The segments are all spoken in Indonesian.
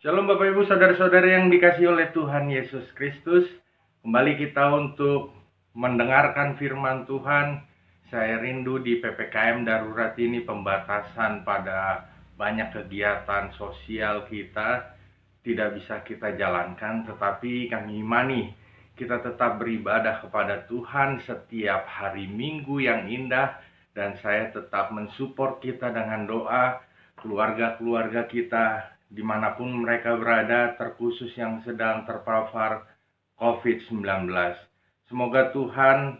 Shalom Bapak Ibu Saudara-saudara yang dikasihi oleh Tuhan Yesus Kristus. Kembali kita untuk mendengarkan firman Tuhan. Saya rindu di PPKM darurat ini pembatasan pada banyak kegiatan sosial kita tidak bisa kita jalankan, tetapi kami imani kita tetap beribadah kepada Tuhan setiap hari Minggu yang indah, dan saya tetap mensupport kita dengan doa keluarga-keluarga kita dimanapun mereka berada, terkhusus yang sedang terpapar COVID-19. Semoga Tuhan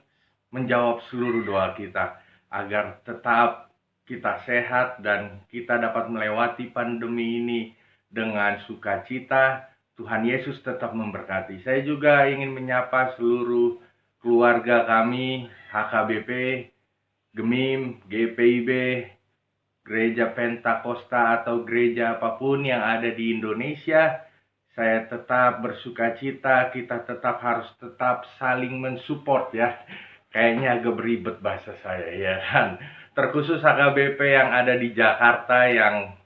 menjawab seluruh doa kita agar tetap kita sehat dan kita dapat melewati pandemi ini dengan sukacita. Tuhan Yesus tetap memberkati. Saya juga ingin menyapa seluruh keluarga kami, HKBP, Gemim, GPIB, Gereja Pentakosta atau gereja apapun yang ada di Indonesia. Saya tetap bersukacita, kita harus tetap saling mensupport ya. Kayaknya agak beribet bahasa saya ya kan. Terkhusus HKBP yang ada di Jakarta, yang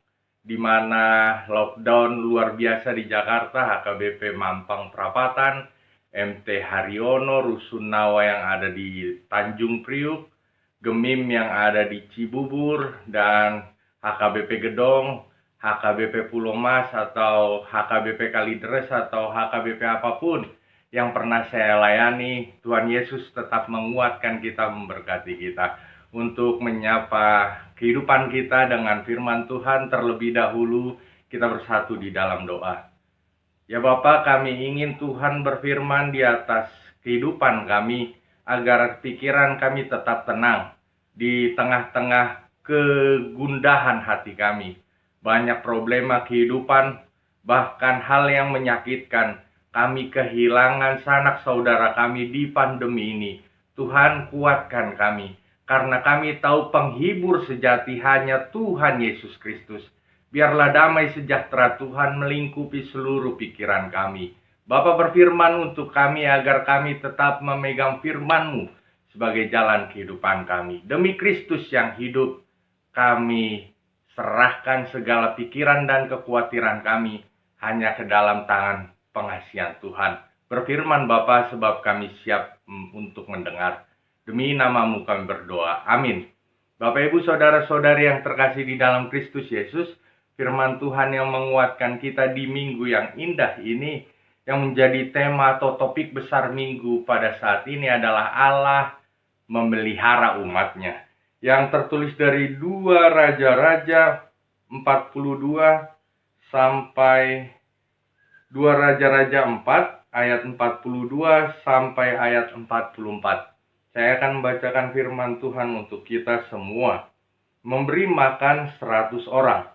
dimana lockdown luar biasa di Jakarta, HKBP Mampang Perapatan, MT Haryono, Rusunawa yang ada di Tanjung Priuk, Gemim yang ada di Cibubur, dan HKBP Gedong, HKBP Pulau Mas, atau HKBP Kalideres, atau HKBP apapun yang pernah saya layani. Tuhan Yesus tetap menguatkan kita, memberkati kita. Untuk menyapa kehidupan kita dengan firman Tuhan, terlebih dahulu kita bersatu di dalam doa. Ya Bapa, kami ingin Tuhan berfirman di atas kehidupan kami, agar pikiran kami tetap tenang di tengah-tengah kegundahan hati kami. Banyak problema kehidupan, bahkan hal yang menyakitkan. Kami kehilangan sanak saudara kami di pandemi ini. Tuhan, kuatkan kami, karena kami tahu penghibur sejati hanya Tuhan Yesus Kristus. Biarlah damai sejahtera Tuhan melingkupi seluruh pikiran kami. Bapa, berfirman untuk kami agar kami tetap memegang firman-Mu sebagai jalan kehidupan kami. Demi Kristus yang hidup, kami serahkan segala pikiran dan kekhawatiran kami hanya ke dalam tangan pengasihan Tuhan. Berfirman Bapa, sebab kami siap untuk mendengar. Demi nama-Mu kami berdoa. Amin. Bapak Ibu saudara-saudari yang terkasih di dalam Kristus Yesus, firman Tuhan yang menguatkan kita di minggu yang indah ini, yang menjadi tema atau topik besar minggu pada saat ini adalah Allah memelihara umatnya. Yang tertulis dari 2 Raja-Raja 42 sampai 2 Raja-Raja 4 ayat 42 sampai ayat 44. Saya akan membacakan firman Tuhan untuk kita semua. Memberi makan 100 orang.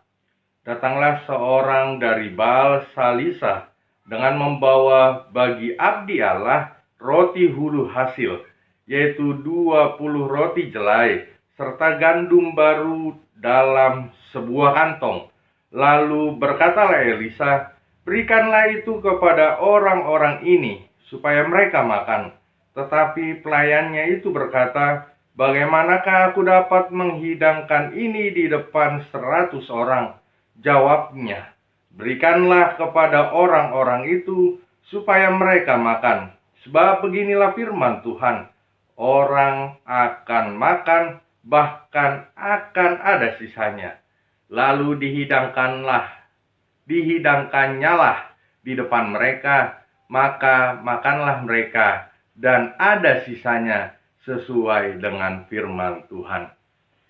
Datanglah seorang dari Baal Salisa dengan membawa bagi abdi Allah roti hulu hasil, yaitu 20 roti jelai, serta gandum baru dalam sebuah kantong. Lalu berkatalah Elisa, berikanlah itu kepada orang-orang ini, supaya mereka makan. Tetapi pelayannya itu berkata, bagaimanakah aku dapat menghidangkan ini di depan 100 orang? Jawabnya, berikanlah kepada orang-orang itu supaya mereka makan. Sebab beginilah firman Tuhan, orang akan makan, bahkan akan ada sisanya. Lalu dihidangkannyalah di depan mereka, maka makanlah mereka, dan ada sisanya sesuai dengan firman Tuhan.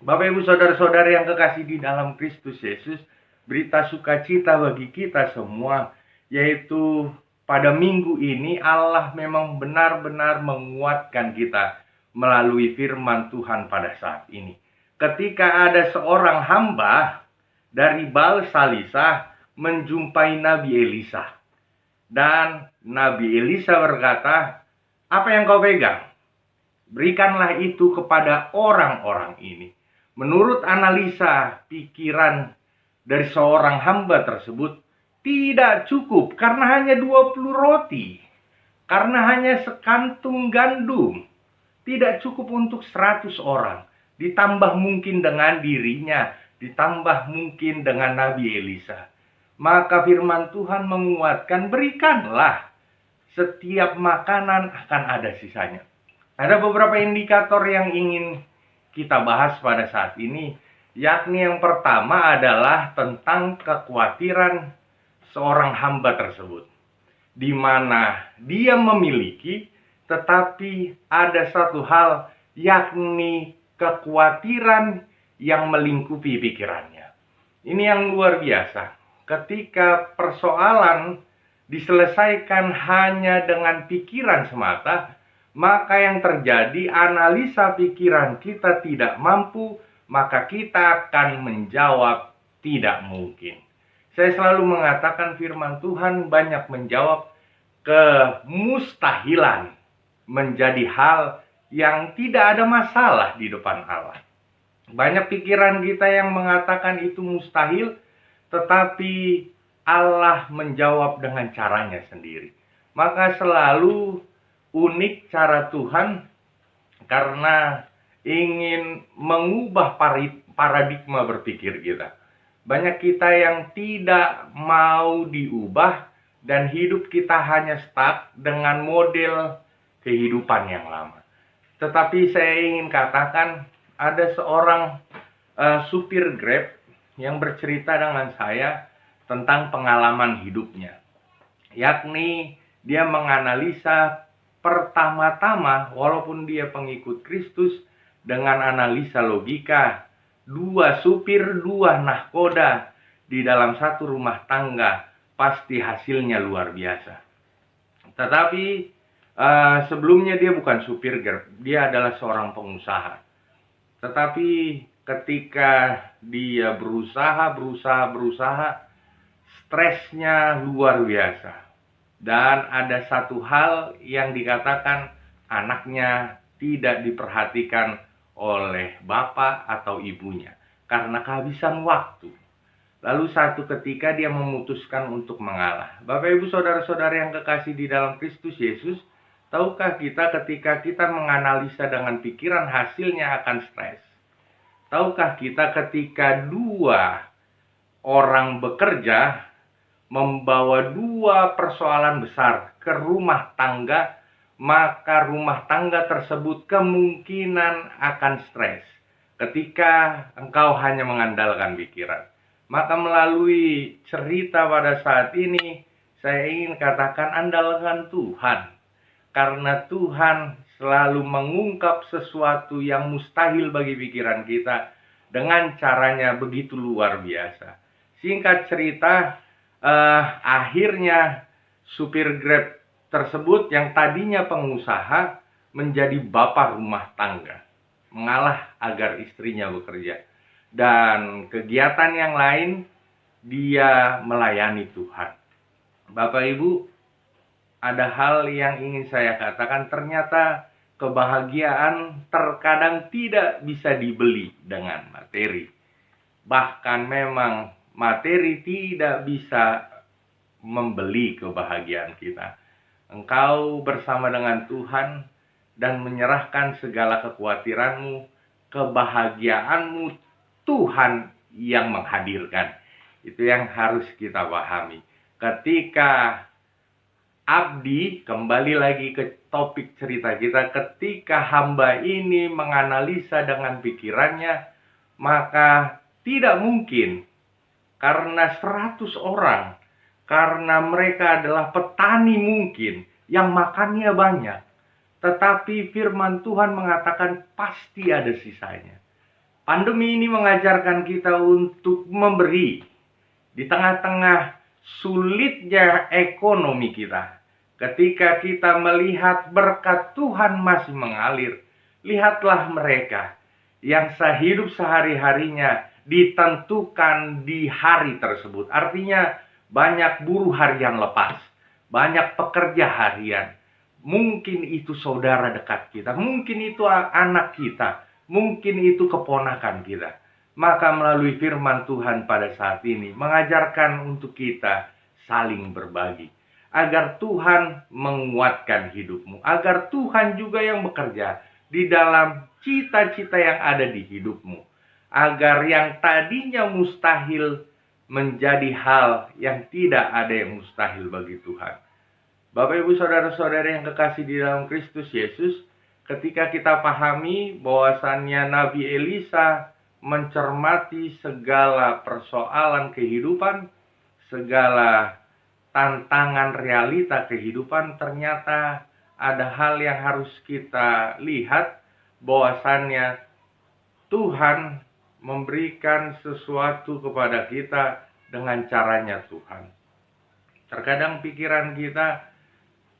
Bapak Ibu saudara-saudari yang kekasih di dalam Kristus Yesus, berita sukacita bagi kita semua, yaitu pada minggu ini Allah memang benar-benar menguatkan kita melalui firman Tuhan pada saat ini. Ketika ada seorang hamba dari Baal Salisa menjumpai Nabi Elisa, dan Nabi Elisa berkata, apa yang kau pegang? Berikanlah itu kepada orang-orang ini. Menurut analisa pikiran dari seorang hamba tersebut, tidak cukup karena hanya 20 roti, karena hanya sekantung gandum. Tidak cukup untuk 100 orang, ditambah mungkin dengan dirinya, ditambah mungkin dengan Nabi Elisa. Maka firman Tuhan menguatkan, berikanlah, setiap makanan akan ada sisanya. Ada beberapa indikator yang ingin kita bahas pada saat ini, yakni yang pertama adalah tentang kekhawatiran seorang hamba tersebut, di mana dia memiliki, tetapi ada satu hal, yakni kekhawatiran yang melingkupi pikirannya. Ini yang luar biasa. Ketika persoalan diselesaikan hanya dengan pikiran semata, maka yang terjadi, analisa pikiran kita tidak mampu, maka kita akan menjawab tidak mungkin. Saya selalu mengatakan firman Tuhan banyak menjawab kemustahilan menjadi hal yang tidak ada masalah di depan Allah. Banyak pikiran kita yang mengatakan itu mustahil, tetapi Allah menjawab dengan caranya sendiri. Maka selalu unik cara Tuhan, karena ingin mengubah paradigma berpikir kita. Banyak kita yang tidak mau diubah, dan hidup kita hanya stuck dengan model kehidupan yang lama. Tetapi saya ingin katakan, ada seorang supir Grab yang bercerita dengan saya tentang pengalaman hidupnya. Yakni dia menganalisa pertama-tama, walaupun dia pengikut Kristus, dengan analisa logika, dua supir, dua nahkoda di dalam satu rumah tangga, pasti hasilnya luar biasa. Tetapi sebelumnya dia bukan supir Grab, dia adalah seorang pengusaha. Tetapi ketika dia berusaha, stresnya luar biasa. Dan ada satu hal yang dikatakan, anaknya tidak diperhatikan oleh bapak atau ibunya karena kehabisan waktu. Lalu satu ketika dia memutuskan untuk mengalah. Bapak ibu saudara-saudara yang kekasih di dalam Kristus Yesus, tahukah kita ketika kita menganalisa dengan pikiran, hasilnya akan stres? Tahukah kita ketika dua orang bekerja membawa dua persoalan besar ke rumah tangga, maka rumah tangga tersebut kemungkinan akan stres ketika engkau hanya mengandalkan pikiran. Maka melalui cerita pada saat ini, saya ingin katakan, andalkan Tuhan. Karena Tuhan selalu mengungkap sesuatu yang mustahil bagi pikiran kita dengan caranya begitu luar biasa. Singkat cerita, akhirnya supir Grab tersebut yang tadinya pengusaha menjadi bapak rumah tangga, mengalah agar istrinya bekerja. Dan kegiatan yang lain, dia melayani Tuhan. Bapak Ibu, ada hal yang ingin saya katakan, ternyata kebahagiaan terkadang tidak bisa dibeli dengan materi. Bahkan memang materi tidak bisa membeli kebahagiaan kita. Engkau bersama dengan Tuhan dan menyerahkan segala kekhawatiranmu, kebahagiaanmu Tuhan yang menghadirkan. Itu yang harus kita pahami. Ketika abdi, kembali lagi ke topik cerita kita, ketika hamba ini menganalisa dengan pikirannya, maka tidak mungkin, karena 100 orang, karena mereka adalah petani mungkin, yang makannya banyak. Tetapi firman Tuhan mengatakan pasti ada sisanya. Pandemi ini mengajarkan kita untuk memberi. Di tengah-tengah sulitnya ekonomi kita, ketika kita melihat berkat Tuhan masih mengalir, lihatlah mereka yang sehidup sehari-harinya ditentukan di hari tersebut. Artinya banyak buruh harian lepas, banyak pekerja harian. Mungkin itu saudara dekat kita, mungkin itu anak kita, mungkin itu keponakan kita. Maka melalui firman Tuhan pada saat ini mengajarkan untuk kita saling berbagi, agar Tuhan menguatkan hidupmu, agar Tuhan juga yang bekerja di dalam cita-cita yang ada di hidupmu, agar yang tadinya mustahil menjadi hal yang tidak ada yang mustahil bagi Tuhan. Bapak Ibu Saudara-saudara yang kekasih di dalam Kristus Yesus, ketika kita pahami bahwasannya Nabi Elisa mencermati segala persoalan kehidupan, segala tantangan realita kehidupan, ternyata ada hal yang harus kita lihat, bahwasannya Tuhan memberikan sesuatu kepada kita dengan caranya Tuhan. Terkadang pikiran kita,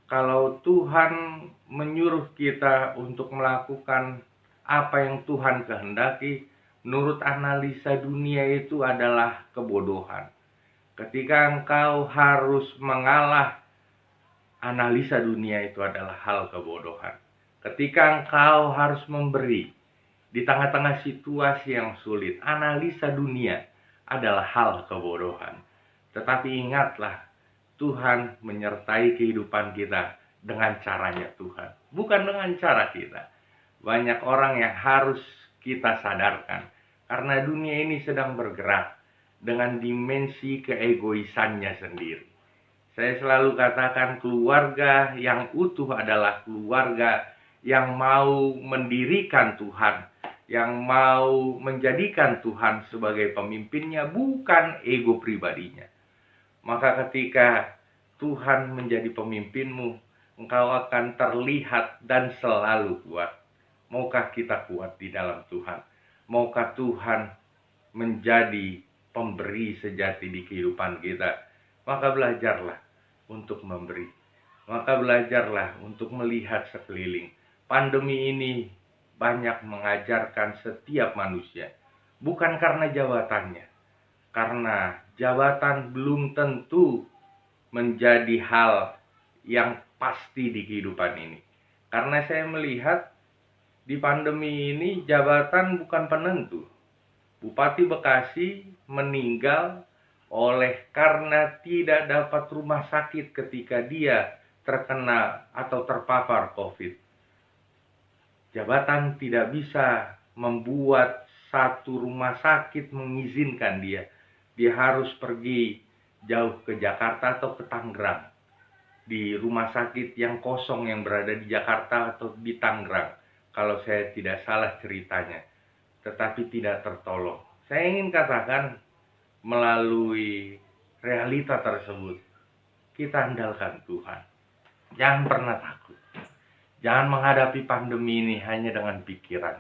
kalau Tuhan menyuruh kita untuk melakukan apa yang Tuhan kehendaki, menurut analisa dunia itu adalah kebodohan. Ketika engkau harus mengalah, analisa dunia itu adalah hal kebodohan. Ketika engkau harus memberi di tengah-tengah situasi yang sulit, analisa dunia adalah hal kebodohan. Tetapi ingatlah, Tuhan menyertai kehidupan kita dengan caranya Tuhan, bukan dengan cara kita. Banyak orang yang harus kita sadarkan, karena dunia ini sedang bergerak dengan dimensi keegoisannya sendiri. Saya selalu katakan, keluarga yang utuh adalah keluarga yang mau mendirikan Tuhan, yang mau menjadikan Tuhan sebagai pemimpinnya, bukan ego pribadinya. Maka ketika Tuhan menjadi pemimpinmu, engkau akan terlihat dan selalu kuat. Maukah kita kuat di dalam Tuhan? Maukah Tuhan menjadi pemberi sejati di kehidupan kita? Maka belajarlah untuk memberi. Maka belajarlah untuk melihat sekeliling. Pandemi ini banyak mengajarkan setiap manusia, bukan karena jabatannya, karena jabatan belum tentu menjadi hal yang pasti di kehidupan ini. Karena saya melihat di pandemi ini jabatan bukan penentu. Bupati Bekasi meninggal oleh karena tidak dapat rumah sakit ketika dia terkena atau terpapar COVID. Jabatan tidak bisa membuat satu rumah sakit mengizinkan dia. Dia harus pergi jauh ke Jakarta atau ke Tangerang, di rumah sakit yang kosong yang berada di Jakarta atau di Tangerang, kalau saya tidak salah ceritanya, tetapi tidak tertolong. Saya ingin katakan, melalui realita tersebut, kita andalkan Tuhan. Jangan pernah takut. Jangan menghadapi pandemi ini hanya dengan pikiran.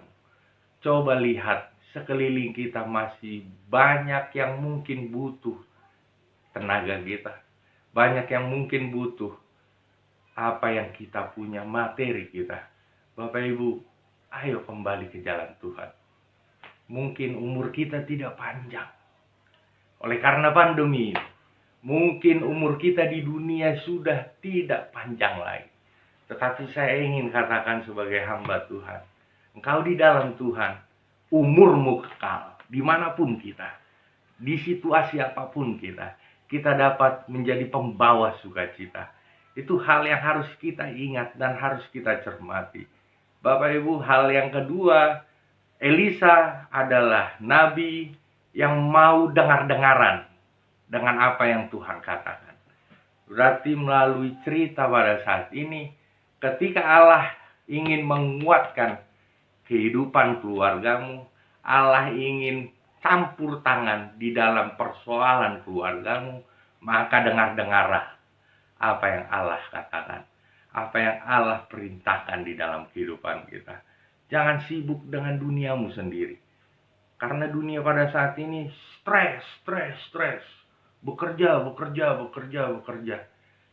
Coba lihat sekeliling kita, masih banyak yang mungkin butuh tenaga kita. Banyak yang mungkin butuh apa yang kita punya, materi kita. Bapak Ibu, ayo kembali ke jalan Tuhan. Mungkin umur kita tidak panjang oleh karena pandemi. Mungkin umur kita di dunia sudah tidak panjang lagi. Tetapi saya ingin katakan sebagai hamba Tuhan, engkau di dalam Tuhan, umurmu kekal. Dimanapun kita, di situasi apapun kita dapat menjadi pembawa sukacita. Itu hal yang harus kita ingat dan harus kita cermati. Bapak Ibu, hal yang kedua, Elisa adalah nabi yang mau dengar-dengaran dengan apa yang Tuhan katakan. Berarti melalui cerita pada saat ini, ketika Allah ingin menguatkan kehidupan keluargamu, Allah ingin campur tangan di dalam persoalan keluargamu, maka dengar-dengarlah apa yang Allah katakan, apa yang Allah perintahkan di dalam kehidupan kita. Jangan sibuk dengan duniamu sendiri, karena dunia pada saat ini stres, bekerja.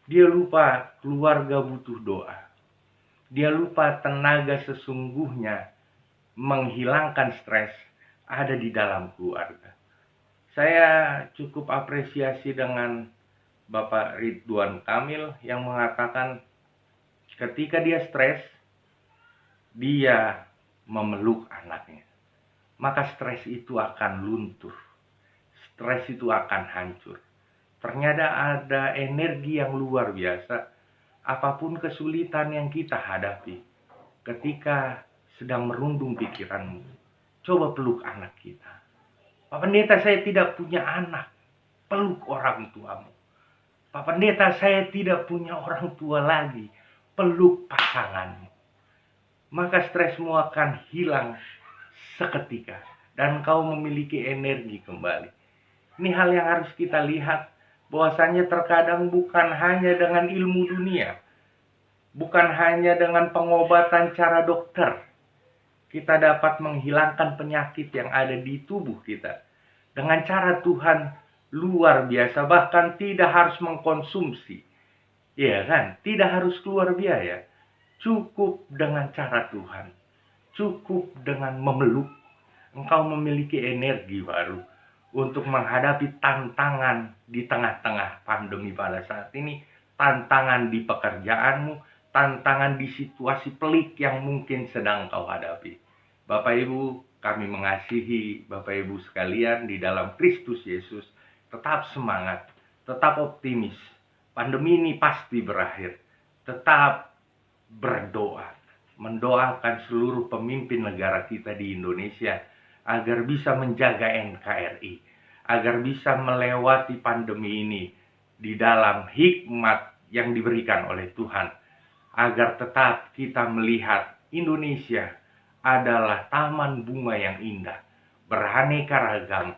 Dia lupa keluarga butuh doa. Dia lupa tenaga sesungguhnya menghilangkan stres ada di dalam keluarga. Saya cukup apresiasi dengan Bapak Ridwan Kamil yang mengatakan ketika dia stres, dia memeluk anaknya. Maka stres itu akan luntur. Stres itu akan hancur. Ternyata ada energi yang luar biasa. Apapun kesulitan yang kita hadapi, ketika sedang merundung pikiranmu, coba peluk anak kita. Pak Pendeta, saya tidak punya anak. peluk orang tuamu. Pak Pendeta, saya tidak punya orang tua lagi. Peluk pasanganmu. Maka stresmu akan hilang seketika. Dan kau memiliki energi kembali. Ini hal yang harus kita lihat. Bahwasanya terkadang bukan hanya dengan ilmu dunia. Bukan hanya dengan pengobatan cara dokter. Kita dapat menghilangkan penyakit yang ada di tubuh kita. Dengan cara Tuhan luar biasa, bahkan tidak harus mengkonsumsi. Ya kan? Tidak harus keluar biaya. Cukup dengan cara Tuhan. Cukup dengan memeluk. Engkau memiliki energi baru untuk menghadapi tantangan di tengah-tengah pandemi pada saat ini. Tantangan di pekerjaanmu, tantangan di situasi pelik yang mungkin sedang kau hadapi. Bapak Ibu, kami mengasihi Bapak Ibu sekalian di dalam Kristus Yesus. Tetap semangat, tetap optimis. Pandemi ini pasti berakhir. Tetap berdoa, mendoakan seluruh pemimpin negara kita di Indonesia agar bisa menjaga NKRI, agar bisa melewati pandemi ini di dalam hikmat yang diberikan oleh Tuhan, agar tetap kita melihat Indonesia adalah taman bunga yang indah, beraneka ragam,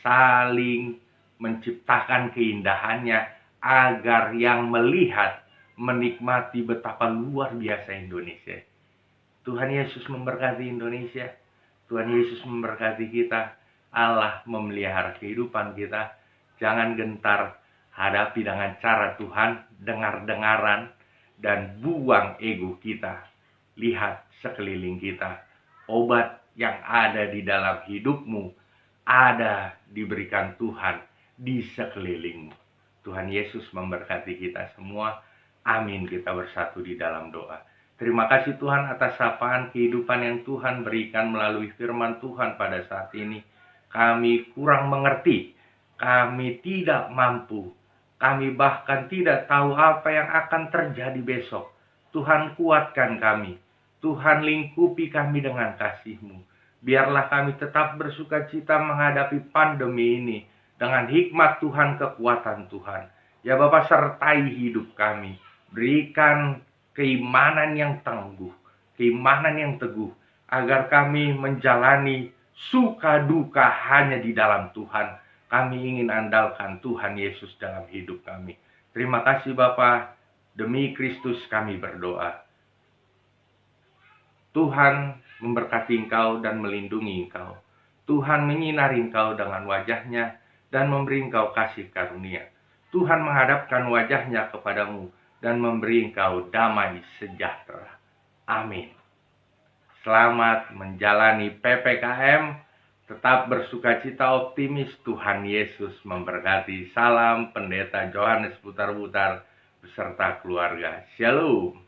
saling menciptakan keindahannya agar yang melihat menikmati betapa luar biasa Indonesia. Tuhan Yesus memberkati Indonesia. Tuhan Yesus memberkati kita. Allah memelihara kehidupan kita. Jangan gentar, hadapi dengan cara Tuhan, dengar-dengaran, dan buang ego kita. Lihat sekeliling kita. Obat yang ada di dalam hidupmu ada diberikan Tuhan di sekelilingmu. Tuhan Yesus memberkati kita semua. Amin. Kita bersatu di dalam doa. Terima kasih Tuhan atas sapaan kehidupan yang Tuhan berikan melalui firman Tuhan pada saat ini. Kami kurang mengerti. Kami tidak mampu. Kami bahkan tidak tahu apa yang akan terjadi besok. Tuhan kuatkan kami. Tuhan lingkupi kami dengan kasih-Mu. Biarlah kami tetap bersukacita menghadapi pandemi ini dengan hikmat Tuhan, kekuatan Tuhan. Ya Bapa, sertai hidup kami. Berikan keimanan yang tangguh, keimanan yang teguh, agar kami menjalani suka duka hanya di dalam Tuhan. Kami ingin andalkan Tuhan Yesus dalam hidup kami. Terima kasih Bapa, demi Kristus kami berdoa. Tuhan memberkati engkau dan melindungi engkau. Tuhan menyinari engkau dengan wajahnya dan memberi engkau kasih karunia. Tuhan menghadapkan wajahnya kepadamu dan memberi engkau damai sejahtera. Amin. Selamat menjalani PPKM. Tetap bersukacita, optimis. Tuhan Yesus memberkati. Salam Pendeta Johannes Putar-Putar beserta keluarga. Shalom.